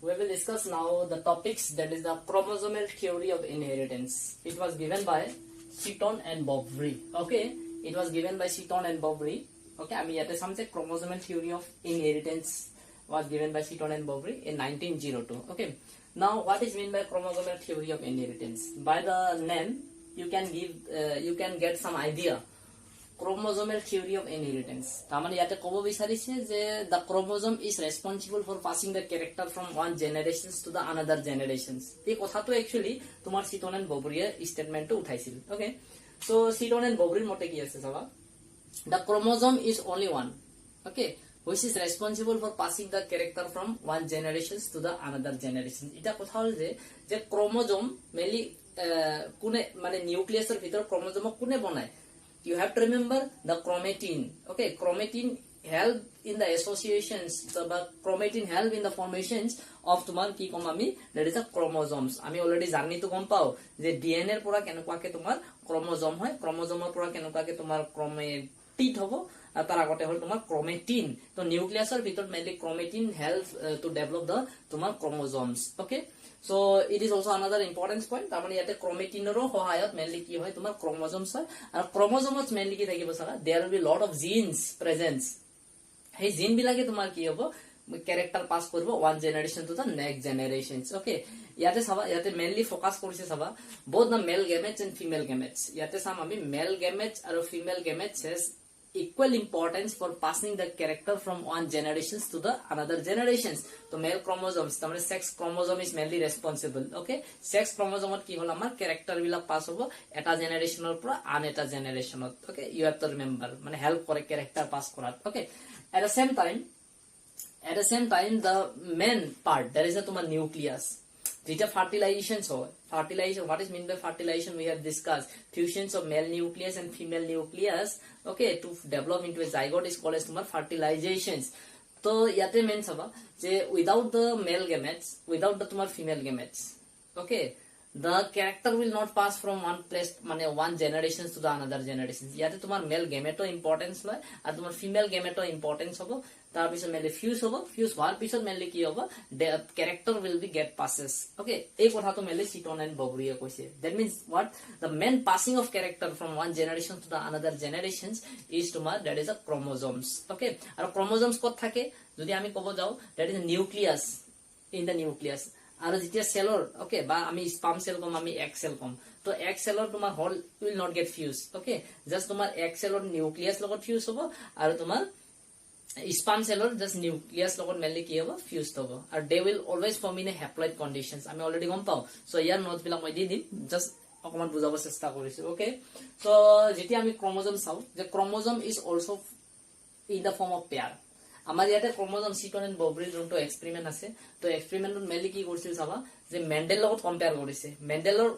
We will discuss now the topics, that is the chromosomal theory of inheritance. It was given by Seaton and Boveri. Okay, it was given by Seaton and Boveri. Okay, I mean, some say chromosomal theory of inheritance was given by Seaton and Boveri in 1902. Okay, now what is meant by chromosomal theory of inheritance? By the name, you can get some idea. Chromosomal theory of inheritance. তামানে ইয়াতে কব বিচাৰিছে যে the chromosome is responsible for passing the character from one generations to the another generations. এই কথাটো actually তোমাৰ Seaton and Boveri statement উঠাইছিল. Okay, so Seaton and Boveri মতে কি আছে চাবা, the chromosome is only one, okay, which is responsible for passing the character from one generations to the another generations. এটা কথা হল যে chromosome mainly কোনে মানে নিউক্লিয়াসৰ ভিতৰ chromosome কোনে বনায়. You have to remember the chromatin. Okay, chromatin help in the associations. So, but chromatin help in the formations of tomar ki kom ami, that is the chromosomes. Ami already জানি তো গম পাও যে DNA এর পুরা কেনকুৱাকে তোমাৰ ক্ৰোমোজোম হয়, ক্ৰোমোজোমৰ পুৰা কেনকুৱাকে তোমাৰ ক্ৰোমেটিড হবো, আৰ তাৰ আগতে হল তোমাৰ ক্ৰোমেটিন. তো নিউক্লিয়াসৰ ভিতৰত mainly chromatin help to develop the তোমার chromosomes. Okay, so it is also another important point. তার মানে ইয়াতে ক্ৰোমেটিনৰো সহায়ত মেইনলি কি হয় তোমার ক্রোমোজোমস হয়. আর ক্রোমোজোমত মেইনলি কি থাকিব সারা, there will be lot of genes presence. এই জিন বিলাকে তোমার কি হবো, ক্যারেক্টার পাস করব one generation to the next generations. Okay, ইয়াতে চাবা, ইয়াতে মেইনলি ফোকাস কৰিছে চাবা both the male gametes and female gametes. ইয়াতে চাম আমি male gametes আৰু female gametes has equal importance for passing the character from one generations to the another generations. So male chromosomes, tamare sex chromosome is mainly responsible. Okay, sex chromosome ki hol amar character bila pass hobo eta generational pura an eta generational. Okay, you have to remember mane help kore character pass korat. Okay, at the same time the main part, there is a tumar nucleus. These are fertilizations. Fertilization, what is meant by fertilization? We have discussed fusions of male nucleus and female nucleus. Okay, to develop into a zygote is called as tumar fertilizations. So yate means haba je without the male gametes, without the tumar female gametes, okay, the character will not pass from one place মানে one generations to the another generations. ইয়াতে তোমার মেল গেমেটো importance লয় আর তোমার female গেমেটো importance হবো. তার পিছত mainly fuse হবো, fuse হওয়ার পিছত মেইনলি কি হবো, character will be get passes. Okay, এই কথাটো মেইনলি Seaton and Boveri কৈছে. That means what, the main passing of character from one generation to the another generations is তোমার that is a chromosomes. Okay, আর chromosomes কত থাকে যদি আমি কব যাও, that is nucleus, in the nucleus. আর যেতিয়া সেলর, ওকে, বা আমি স্পাম সেল কম, আমি এগ সেল কম, তো এগ সেলর তোমার whole will not get fuse. Okay, just তোমার এগ সেলর নিউক্লিয়াস লগত ফিউজ হবো আর তোমার স্পাম সেলর জাস্ট নিউক্লিয়াস লগত মেইনলি কি হবো, ফিউজ হবো. আর they will always form in a haploid conditions. আমি অলরেডি গম পাও. সো ইয়ার নোটস বিলাক মই দি দিম, জাস্ট অকমান বুজাব চেষ্টা কৰিছো. ওকে, সো যেতিয়া আমি ক্রোমোজোম চাও, যে chromosome is also in the form of pair. আমার ইয়াতে ক্রোমোজোম Seaton and Boveri যোনটো এক্সপেৰিমেন্ট আছে, তো এক্সপেৰিমেন্টত মেইনলি কি কৰিছিল চাবা, যে মেন্ডেল লগত কম্পেয়াৰ কৰিছে. মেন্ডেলৰ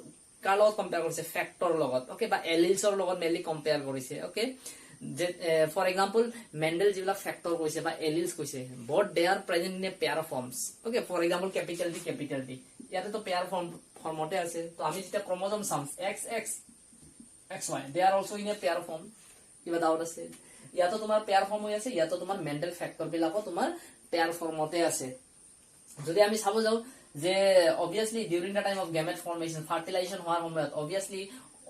কাৰ লগত কম্পেয়াৰ কৰিছে, ফেক্টৰ লগত. ওকে, বা এলিলছৰ লগত মেইনলি কম্পেয়াৰ কৰিছে. ওকে, ফৰ এক্সাম্পল মেন্ডেল যিবিলাক ফেক্টৰ কৈছে বা এলিলছ কৈছে, but they are present in a pair forms. Okay, for example capital D ইয়াতে তো পেয়াৰ ফৰ্মতে আছে. তো আমি যেতিয়া ক্ৰোমোজোম চাম X X X Y, they are also in a pair form. কিবা ডাউট আছে? ইয়াতো তোমার পেয়ার ফর্ম হৈ আছে, ইয়াতো তোমার মেন্ডেল ফ্যাক্টর বিলাকো তোমার পেয়ার ফর্মতে আছে. যদি আমি চাব যাও যে obviously during the time of gamete formation, fertilization হওয়ার সময়ত obviously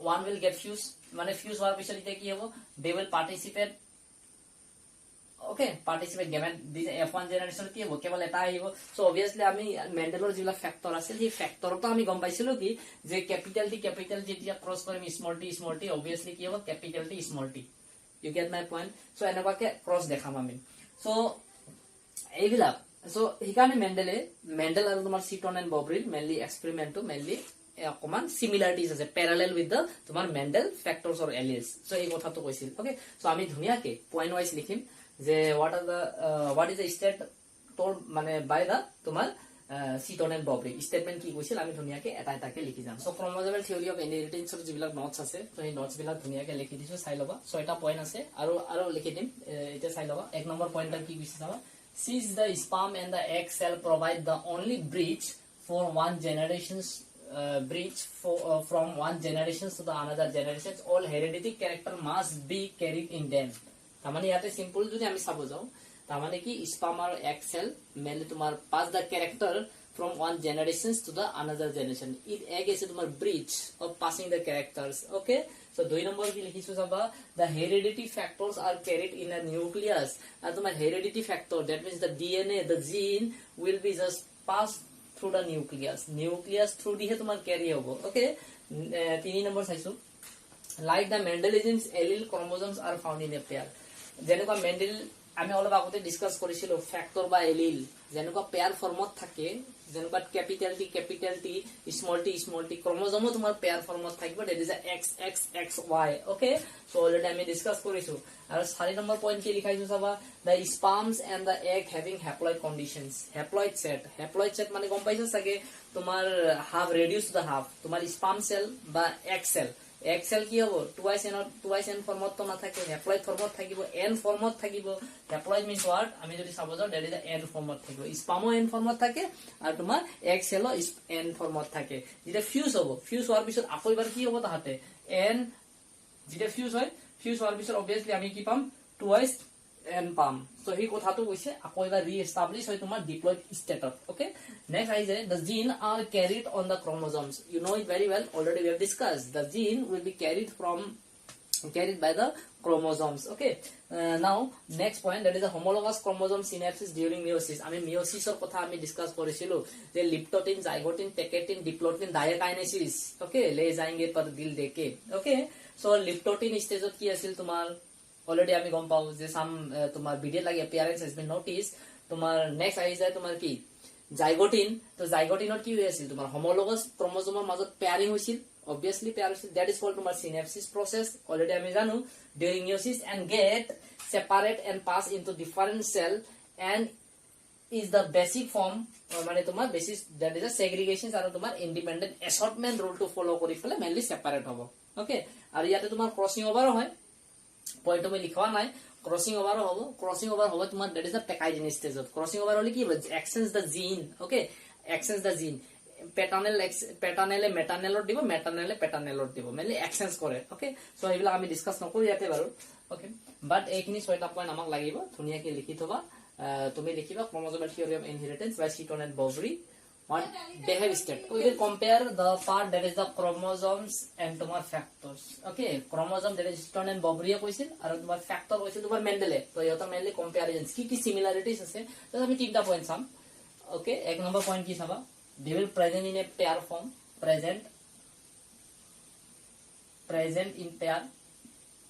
one will get fuse, মানে ফিউজ হওয়ার পিছত এতিয়া কি হবো, they will participate. Okay, participate gamete F1 generation কি হবো, কেবল এটা আহিব. সো অবভিয়াসলি আমি মেন্ডেলৰ যিবিলাক ফ্যাক্টৰ আছে, সেই ফ্যাক্টৰটো আমি গম পাইছিলো কি যে ক্যাপিটাল টি যেতিয়া ক্ৰস কৰিম স্মল টি অবভিয়াসলি কি হবো, capital T small T. You get my point? So এনেকুৱাকে ক্ৰস দেখাম আমি. সো এইবিলাক, সো সেইকাৰণে মেন্ডেল আৰু তোমাৰ Seaton and Boveri মেইনলি এক্সপেৰিমেন্টটো মেইনলি অকমান সিমিলাৰিটিজ আছে, প্যাৰালেল উইথ দ্য তোমাৰ Mendel factors or alleles. So এই কথাটো কৈছিল. ওকে, সো আমি ধুনীয়াকে পয়েন্ট ওয়াইজ লিখিম যে what is the state told মানে বাই দ্য তোমাৰ Seaton and Boveri স্টেটমেন্ট কি কৈছিল, আমি ধুনীয়াকে এটা এটাকে লিখি যাম. সো ক্রোমোজোমাল থিওরি অফ ইনহেৰিটেন্সৰ যিবিলাক নোটস আছে, তো এই নোটস বিলাক ধুনীয়াকে লিখি দিছো, চাই লবা. 6টা পয়েন্ট আছে আৰু লিখি দিম, এটা চাই লবা. 1 নম্বৰ পয়েন্টটা কি কৈছে চাবা, since the sperm and the egg cell provide the only bridge for one generations from one generation to the another generations, all hereditary character must be carried in them. তার মানে ইয়াতে সিম্পল যদি আমি চাব যাও, তার মানে কি স্পার্ম আর এগ সেল মেইনলি তোমার pass the character from one generation to the another generation. It act as a bridge of passing the characters. Okay, so 2 number ki likhisu saba, the heredity factors are carried in a nucleus. And tumar heredity factor, that means the DNA, the gene will be just passed through the nucleus through the tumar carry hobo. Okay, 3 number saisu, like the Mendelian's allele chromosomes are found in a pair. যেনেকুৱা Mendel আমি অলপ আগতে discuss কৰিছিলো factor বা allele যেনেকুৱা pair ফৰ্মত থাকে, যেনেকুৱা ক্যাপিটাল টি স্মল টি ক্ৰোমোজোমো তোমাৰ পেয়াৰ ফৰ্মত থাকিব, that is XXXY. Okay, so already আমি ডিসকাস কৰিছো. আৰু 4 নম্বৰ পইণ্ট কি লিখাইছো চাবা, the sperms and the egg having haploid conditions. haploid set মানে গম পাইছা চাগে, তোমাৰ হাফ ৰেডিউস টু দা হাফ, তোমাৰ স্পাম সেল বা এগ সেল কি হবো, টুৱাইস এন ফৰ্মত তো না থাকে, হ্যাপ্লয়েড ফৰ্মত থাকিব, এন ফৰ্মত থাকিব. হ্যাপ্লয়েড মিন্স হোৱাট, আমি যদি চাব যাও দ্যাট ইজ এন ফৰ্মত থাকিব, স্পামো এন ফৰ্মত থাকে আৰু তোমাৰ এগ সেলো এন ফৰ্মত থাকে. যেতিয়া ফিউজ হোৱাৰ পিছত আকৌ এবাৰ কি হ'ব তাহাতে এন, যেতিয়া ফিউজ হোৱাৰ পিছত অবভিয়াসলি আমি কি পাম, টুৱাইস এন পাম. সো সেই কথাটো কৈছে আকৌ এবাৰ ৰি-এস্টাব্লিশ হয় তোমাৰ ডিপ্লয়েড ষ্টেটত. Okay, next I say the gene are carried on the chromosomes. You know it very well, already we have discussed. The gene will be carried by the chromosomes. Okay, now next point, that is the homologous chromosome synapses during meiosis. I mean meiosis or kotha ami discuss korisilu je liptotin, zygotin, teketin, diplotin, diakinesis. Okay, le jayenge par dil deke. Okay, so liptotin stage ot ki asil tumar already আমি গম পাও যে সাম তোমার video লাগে appearance has been noticed. তোমার next আহি যায় তোমাৰ কি জাইগোটিন. তো জাইগোটিনত কি হৈ আছিল, তোমাৰ হোমোলগাস ক্ৰোমোজোমৰ মাজত পেয়াৰিং হৈছিল, obviously পেয়াৰ হৈছিল, that is called তোমাৰ synapsis process. already আমি জানো during meiosis and get separate and pass into different cell and is the basic form, মানে তোমাৰ basis, that is a segregation আৰু তোমাৰ independent assortment rule to follow কৰি ফেলে mainly separate হ'ব. ওকে, আৰু ইয়াতে তোমাৰ ক্ৰসিং ওভাৰো হয়, পয়েন্ট আমি লিখা নাই, ক্রসিং ওভার হবে তোমার that is the pachytene stage. Crossing over হলে কি হবে, exchange the gene. Okay, exchange the gene, প্যাটার্নেলে মেটার্নেলত দিব, মেটার্নেলে প্যাটার্নেলত দিব, মেইনলি এক্সচেঞ্জ কৰে. ওকে, সো এইবিলাক আমি ডিসকাস নকৰো ইয়াতে বাৰু. ওকে, বাট এইখিনি 6টা পইণ্ট আমাক লাগিব, ধুনীয়াকে লিখি থবা. তুমি লিখিবা chromosomal theory of inheritance by Seaton and Boveri. What they have stated, we will compare the part that is the chromosomes and tumor factors. Okay, chromosome that is Seaton and Boveri কৈছিল আৰু তোমাৰ factor কৈছিল তোমাৰ মেন্ডেলে. তো ইহঁতৰ mainly কম্পেৰিজনস কি similarities আছে, তো আমি 3টা পইণ্ট চাম. ওকে, 1 নম্বৰ পইণ্ট কি চাবা, they will present in a pair form, present in pair,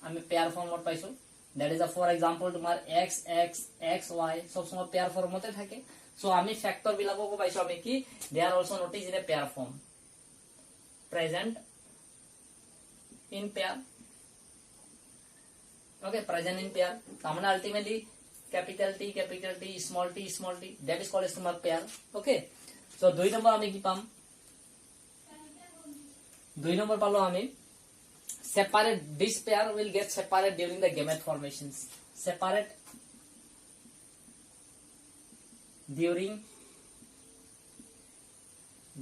আমি পেয়াৰ ফৰ্মত পাইছো. that is a for example তোমাৰ XXXY সব সময় পেয়াৰ ফৰ্মতে থাকে. So আমি ফ্যাক্টর বিলাককো পাইছো আমি কি, they are also noticed in a pair form, present in pair. Okay, present in pair, তার ultimately capital T, small t, that is called as তোমার pair. Okay, so 2 নম্বর আমি কি পাম, 2 নম্বর পালো আমি separate, this pair will get separate during the gamete formations, separate during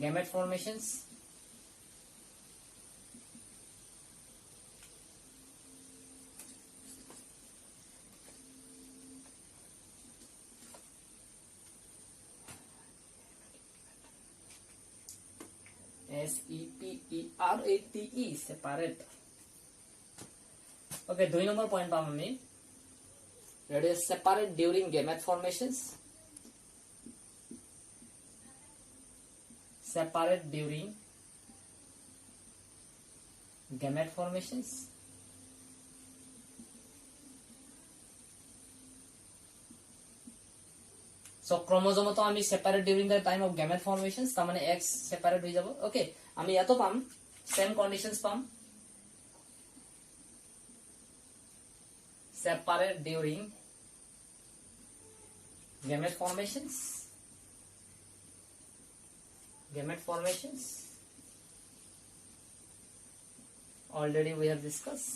gamete formations. separate, separate. Okay, 2 number point পাম আমি, that is separate during gamete formations, separate during gamete formations. So chromosome to ami separate during the time of gamete formations, ta mane X separate hoye jabo. Okay, ami yato pam same conditions pam, separate during gamete formations, already we have discussed.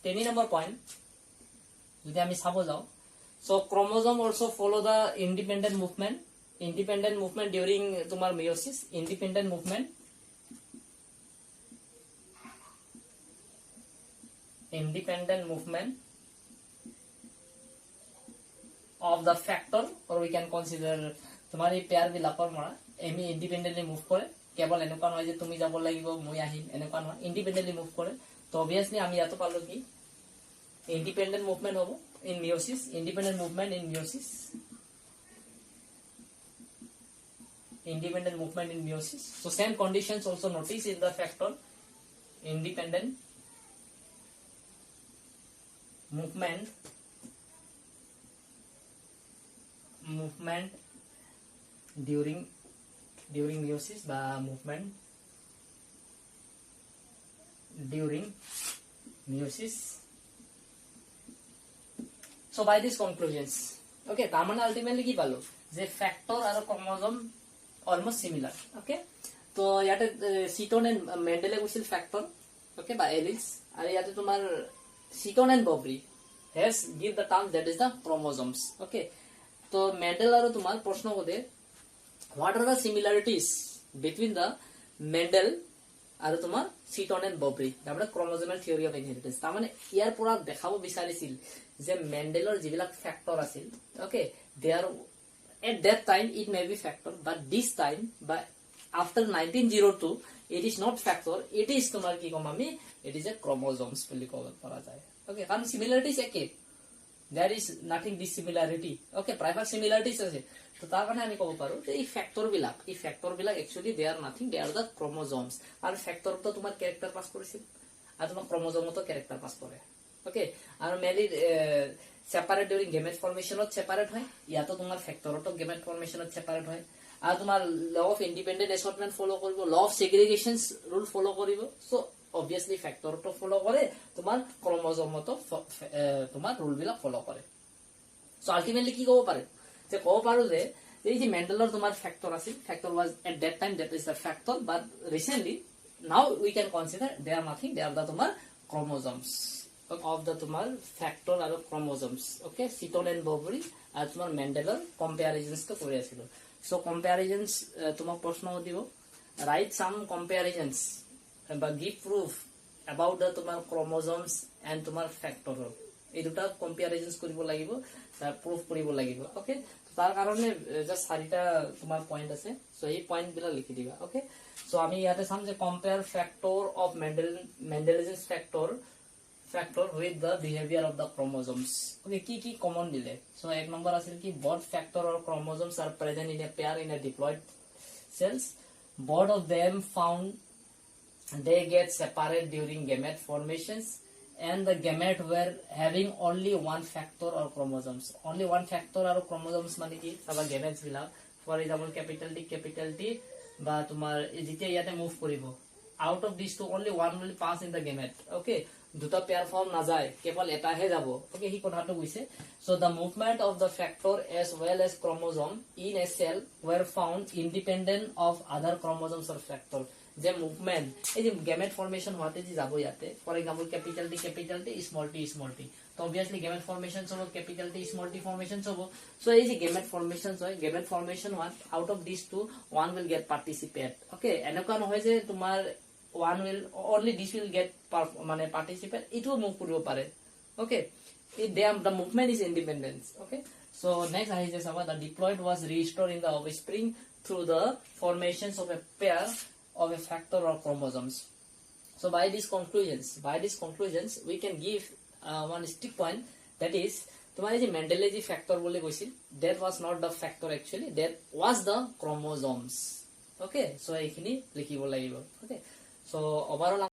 10 number point যদি আমি চাব যাও, so chromosome also follow the independent movement during তোমার meiosis, independent movement of the factor, or we can consider তোমার এই pair বিলাকৰ মৰা Emi independently move কৰে কেৱল এনেকুৱা নহয় যে তুমি যাব লাগিব মই আহিম এনেকুৱা নহয় ইন্ডিপেন্ডেন্টলি মুভ কৰে তো অবভিয়াসলি আমি ইয়াতো পালো কি independent movement hobo in meiosis independent movement in meiosis independent movement in meiosis so same conditions also notice in the factor independent movement during meiosis ba movement during meiosis. So by these conclusions, okay, tamane ultimately ki palo je factor aro chromosome almost similar, okay. So yate Seaton and Mendel gusil factor, okay, by alleles, are yate tomar Seaton and Boveri has give the term that is the chromosomes, okay. So Mendel aro tomar proshno kode what are the similarities between the Mendel আৰু তোমাৰ Seaton and Boveri তাৰমানে chromosomal theory of inheritance তাৰমানে ইয়াৰ পৰা দেখাব বিচাৰিছিল যে মেন্ডেলৰ যিবিলাক factor আছিল okay they are at that time it may be factor but this time but after 1902 it is not factor it is তোমাৰ কি কম আমি it is a chromosomes বুলি ক'ব পৰা যায় okay কাৰণ similarities একে there is nothing dissimilarity okay private similarities আছে তো তাৰ কাৰণে আমি ক'ব পাৰো যে এই ফ্যাক্টৰ বিলাক actually they are nothing they are the chromosomes আৰু ফ্যাক্টৰ তো তোমাৰ ক্যাৰেক্টাৰ পাস কৰিছিল আৰু তোমাৰ ক্ৰোমোজোম তো ক্যাৰেক্টাৰ পাস কৰে okay আৰু মেলি সেপাৰেট ডিউৰিং গেমেট ফৰ্মেশনত সেপাৰেট হয় ইয়াতো তোমাৰ ফ্যাক্টৰটো গেমেট ফৰ্মেশনত সেপাৰেট হয় আৰু তোমাৰ ল অফ ইন্ডিপেন্ডেন্ট এছৰ্টমেন্ট ফলো কৰিব ল অফ সেগ্ৰিগেশনস ৰুল ফলো কৰিব সো obviously ফ্যাক্টৰটো ফলো কৰে তোমাৰ ক্ৰোমোজোমতো তোমাৰ ৰুল বিলাক ফলো কৰে সো আলটিমেটলি কি ক'ব পাৰে যে ক'ব পাৰো যে এই যে মেন্ডেলৰ তোমাৰ ফ্যাক্টৰ আছিল factor was at that time that is the factor but recently now we can consider they are nothing they are the তোমার chromosomes of the তোমার factor আৰু chromosomes okay Seaton and Boveri আৰু তোমাৰ মেন্ডেলৰ comparisons তো কৰি আছিল so comparisons তোমাক প্ৰশ্ন দিব write some comparisons বা give proof about the তোমাৰ chromosomes and তোমাৰ factor এই দুটা comparisons কৰিব লাগিব তাৰ proof কৰিব লাগিব okay তাৰ কাৰণে জাস্ট চাৰিটা তোমাৰ পয়েন্ট আছে সো এই পয়েন্ট বিলা লিখি দিবা ওকে সো আমি ইয়াতে চাম যে compare factor of Mendelians factor with the behaviour of the chromosomes okay কি কমন দিলে সো এক নম্বৰ আছিল কি both factor or chromosomes are present in a pair in a diploid cells both of them found they get separate during gamete formations and the gamete were having only one factor or chromosomes only one factor or chromosomes মানে কি সব gametes বিলাক for example capital T বা তোমার যেতিয়া ইয়াতে move কৰিব out of these two only one will pass in the gamete okay দুটা পেয়ার ফর্ম না যায় কেবল এটাহে যাব okay হি কথাটো কইছে so the movement of the factor as well as chromosome in a cell were found independent of other chromosomes or factor যে movement এই যে গেমেট ফর্মেশন হতে যে যাব ইয়াতে for example capital T small T তো obviously গেমেট ফর্মেশনস হবে capital T small T formations হবে সো এই যে গেমেট ফর্মেশনস হয় gamete formation one out of this two one will get participate okay এনেকুৱা নহয় যে তোমাৰ one will only this will get মানে পাৰ্টিসিপেট ইটো মুভ কৰিব পাৰে okay the movement is independent okay so next I just about the diploid was restored in the offspring through the formations of a pair of a factor or chromosomes so by these conclusions we can give one stick point that is তোমার এই যে মেন্ডেলে যে factor বলে কইছিল that was not the factor actually that was the chromosomes okay so এইখিনি লিখিব লাগিব okay so overall